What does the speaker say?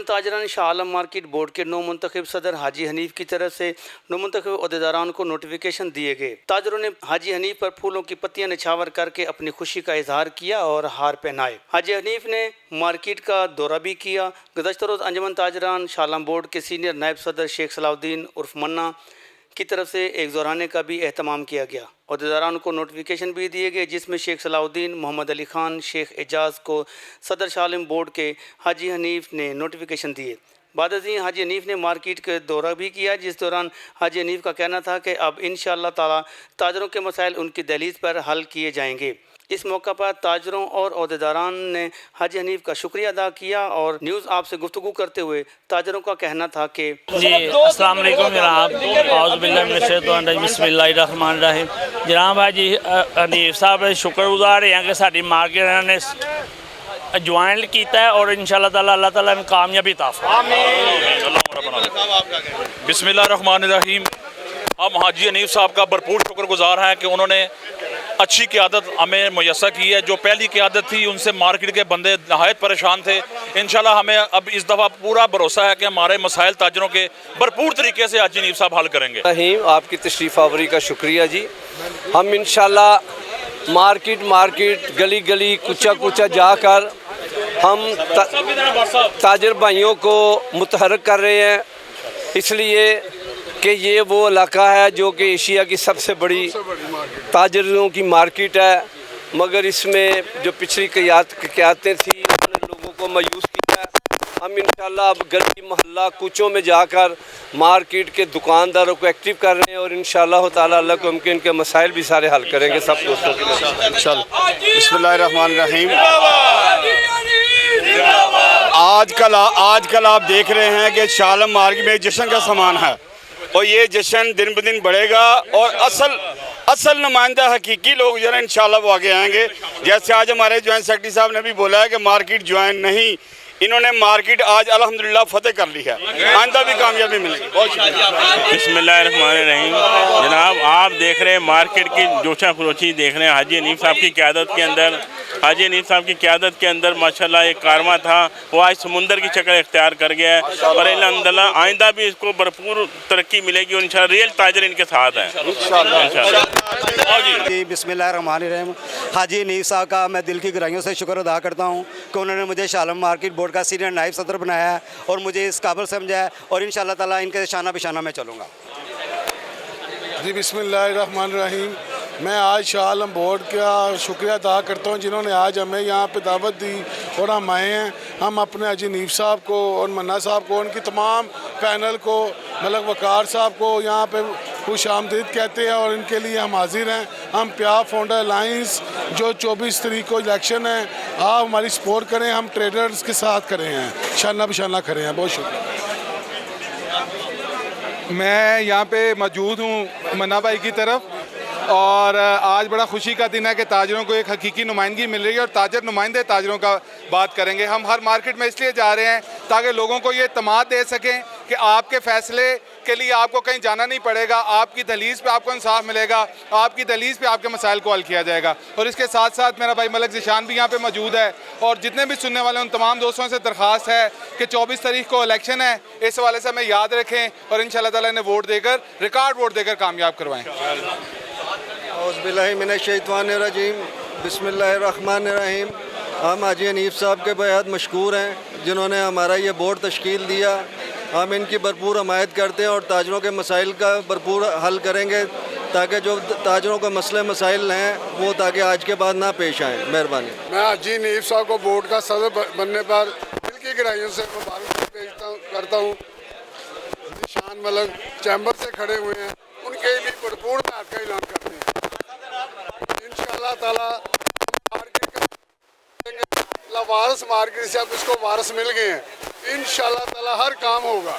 ताजरान Shah Alam market board के नौ मुंतखब सदर हाजी हनीफ की तरफ से नौ मुंतखब अहदेदारान को नोटिफिकेशन दिए गए। ताजरों ने हाजी हनीफ पर फूलों की पत्तियां निछावर करके अपनी खुशी का इजहार किया और हार पहनाए। हाजी हनीफ ने मार्केट का दौरा भी किया। गुज़श्ता रोज़ अंजुमन ताजरान शाह आलम बोर्ड के सीनियर नायब सदर शेख सलाउद्दीन उर्फ मन्ना की तरफ से एक ज़ोराने का भी एहतमाम किया गया। अहदेदारान को नोटिफिकेशन भी दिए गए, जिसमें शेख सलाउद्दीन, मोहम्मद अली खान, शेख एजाज़ को सदर शाह आलम बोर्ड के हाजी हनीफ ने नोटिफिकेशन दिए। बादअज़ीं हाजी हनीफ ने मार्केट का दौरा भी किया, जिस दौरान हाजी हनीफ का कहना था कि अब इंशाअल्लाह ताला ताजरों के मसाइल उनकी दहलीज़ पर हल किए जाएंगे। इस मौका पर ताजरों और अहदेदारान ने हाजी हनीफ का शुक्रिया अदा किया और न्यूज़ आप से गुफ्तगू करते हुए ताजरों का कहना था कि जी अस्सलाम वालेकुम जनाब, बिस्मिल्लाहिर्रहमानिर्रहीम। जनाब हाजी हनीफ साहब शुक्रगुजार हैं कि साडी मार्केट ने ज्वाइन किया है और इंशाअल्लाह ताला अल्लाह ताला में कामयाबी अता फरमाए। बिस्मिल्लाहिर्रहमानिर्रहीम। हम हाजी हनीफ साहब का भरपूर शुक्रगुजार हैं कि उन्होंने अच्छी क़यादत हमें मुयस्सर की है। जो पहली क़यादत थी उनसे मार्केट के बंदे नहायत परेशान थे। इंशाल्लाह हमें अब इस दफ़ा पूरा भरोसा है कि हमारे मसाइल ताजरों के भरपूर तरीके से हाजी हनीफ साहब हल करेंगे। आपकी तशरीफ़ आवरी का शुक्रिया जी। हम इंशाल्लाह मार्केट गली गली कुचा कुचा जाकर हम ताजर भाइयों को मुतहर्रिक कर रहे हैं, इसलिए कि ये वो इलाका है जो कि एशिया की सबसे बड़ी ताजरों की मार्केट है, मगर इसमें जो पिछली क़यादतें थी उन्होंने लोगों को मायूस किया है। हम इंशाल्लाह अब गली मोहल्ला कुचों में जाकर मार्केट के दुकानदारों को एक्टिव कर रहे हैं और इंशाअल्लाह ताला अल्लाह को मुमकिन के मसाइल भी सारे हल करेंगे सब दोस्तों के लिए इंशाअल्लाह। बिस्मिल्लाहिर्रहमानिर्रहीम। आजकल आप देख रहे हैं कि शाह आलम मार्केट में जश्न का सामान है और ये जश्न दिन ब दिन बढ़ेगा और असल नुमाइंदा हकीकी लोग जो है इंशाल्लाह वो आगे आएंगे। जैसे आज हमारे जॉइंट सेक्रेटरी साहब ने भी बोला है कि मार्केट ज्वाइन नहीं, इन्होंने मार्केट आज अल्हम्दुलिल्लाह फतेह कर ली है, आइंदा भी कामयाबी मिलेगी। बहुत शुक्रिया। बिस्मिल्लाहिर्रहमानिर्रहीम। जनाब आप देख रहे हैं मार्केट की जोशा खरोची देख रहे हैं। हाजी हनीफ साहब की क़यादत के अंदर माशाल्लाह एक कारवां था वो आज समुंदर की शक्ल इख्तियार कर गया है और अल्हम्दुलिल्लाह आइंदा भी इसको भरपूर तरक्की मिलेगी और इंशाअल्लाह रियल ताजर इनके साथ हैं इंशाअल्लाह। बिस्मिल्लाहिर्रहमानिर्रहीम। हाजी हनीफ साहब का मैं दिल की गहराइयों से शुक्र अदा करता हूँ कि उन्होंने मुझे शाह आलम मार्केट बोर्ड का सीनियर नायब सदर बनाया है और मुझे इस काबिल समझा है और इंशाअल्लाह ताला इनके शाना बिशाना में चलूँगा जी। बिस्मिल्लाहिर्रहमानिर्रहीम। मैं आज शाह आलम बोर्ड का शुक्रिया अदा करता हूँ जिन्होंने आज हमें यहाँ पे दावत दी और हम आए हैं। हम अपने हाजी हनीफ साहब को और मन्ना साहब को, उनकी तमाम पैनल को, मलक वकार साहब को यहाँ पे खुश आमदीद कहते हैं और इनके लिए हम हाजिर हैं। हम प्यार फाउंडर अलाइंस जो 24 तारीख को इलेक्शन है, आप हमारी सपोर्ट करें, हम ट्रेडर्स के साथ खड़े हैं, शाना बिशाना खड़े हैं। बहुत शुक्रिया। मैं यहाँ पे मौजूद हूँ मन्ना भाई की तरफ और आज बड़ा खुशी का दिन है कि ताजरों को एक हकीकी नुमाइंदगी मिल रही है और ताजर नुमाइंदे ताजरों का बात करेंगे। हम हर मार्केट में इसलिए जा रहे हैं ताकि लोगों को ये इत्मीनान दे सकें कि आपके फ़ैसले के लिए आपको कहीं जाना नहीं पड़ेगा, आपकी दहलीज़ पे आपको इंसाफ मिलेगा, आपकी दहलीज़ पे आपके मसाइल को हल किया जाएगा। और इसके साथ साथ मेरा भाई मलक ज़िशान भी यहाँ पे मौजूद है और जितने भी सुनने वाले उन तमाम दोस्तों से दरख्वास्त है कि 24 तारीख को इलेक्शन है, इस हवाले से हमें याद रखें और इंशाअल्लाह ताला इन्हें वोट देकर, रिकॉर्ड वोट देकर कामयाब करवाएँ। औज़ुबिल्लाहिमिनश्शैतानिर्रजीम। बिस्मिल्लाहिर्रहमानिर्रहीम। हम हाजी हनीफ साहब के बेहद मशकूर हैं जिन्होंने हमारा ये बोर्ड तश्कील दिया। हम इनकी भरपूर हमायत करते हैं और ताजरों के मसाइल का भरपूर हल करेंगे ताकि जो ताजरों के मसले मसाइल हैं वो ताकि आज के बाद ना पेश आएँ। मेहरबानी। मैं हाजी हनीफ साहब को बोर्ड का सदर बनने पर दिल की गहराइयों से मुबारकबाद करता हूँ। निशान मलक चैम्बर से खड़े हुए हैं, उनके लिए भरपूर का ऐलान करते हैं। इंशाअल्लाह ताला मार्केट का वारस मार्केट से अब इसको वारस मिल गए हैं, इंशाअल्लाह ताला हर काम होगा।